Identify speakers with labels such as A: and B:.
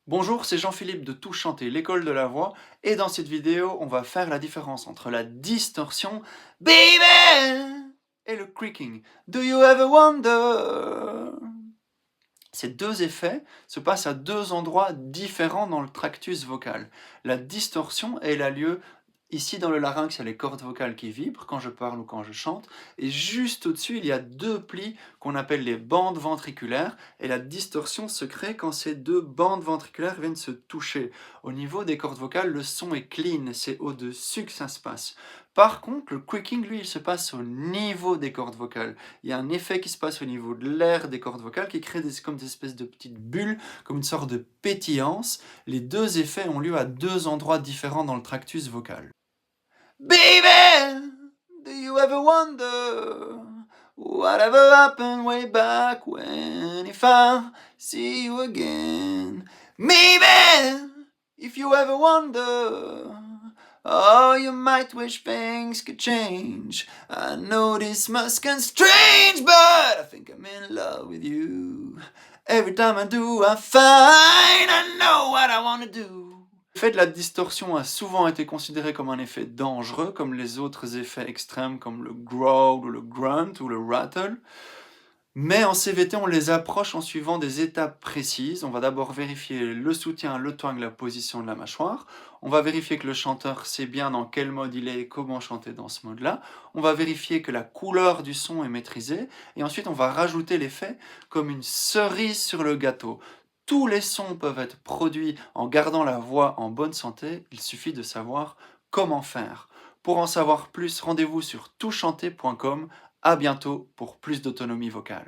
A: Bonjour, c'est Jean-Philippe de Tout Chanter, l'école de la voix, et dans cette vidéo, on va faire la différence entre la distorsion, baby, et le creaking, do you ever wonder? Ces deux effets se passent à deux endroits différents dans le tractus vocal. La distorsion, elle a lieu ici dans le larynx, il y a les cordes vocales qui vibrent quand je parle ou quand je chante, et juste au-dessus, il y a deux plis qu'on appelle les bandes ventriculaires, et la distorsion se crée quand ces deux bandes ventriculaires viennent se toucher. Au niveau des cordes vocales, le son est clean, c'est au-dessus que ça se passe. Par contre, le creaking, lui, il se passe au niveau des cordes vocales. Il y a un effet qui se passe au niveau de l'air des cordes vocales qui crée comme des espèces de petites bulles, comme une sorte de pétillance. Les deux effets ont lieu à deux endroits différents dans le tractus vocal. Baby, do you ever wonder whatever happened way back when if I see you again? Maybe if you ever wonder, oh, you might wish things could change. I know this must get strange, but I think I'm in love with you. Every time I do, I find I know what I want to do. L'effet de la distorsion a souvent été considéré comme un effet dangereux, comme les autres effets extrêmes comme le growl ou le grunt ou le rattle. Mais en CVT, on les approche en suivant des étapes précises. On va d'abord vérifier le soutien, le twang, la position de la mâchoire. On va vérifier que le chanteur sait bien dans quel mode il est et comment chanter dans ce mode-là. On va vérifier que la couleur du son est maîtrisée. Et ensuite, on va rajouter l'effet comme une cerise sur le gâteau. Tous les sons peuvent être produits en gardant la voix en bonne santé. Il suffit de savoir comment faire. Pour en savoir plus, rendez-vous sur toutchanter.com. À bientôt pour plus d'autonomie vocale.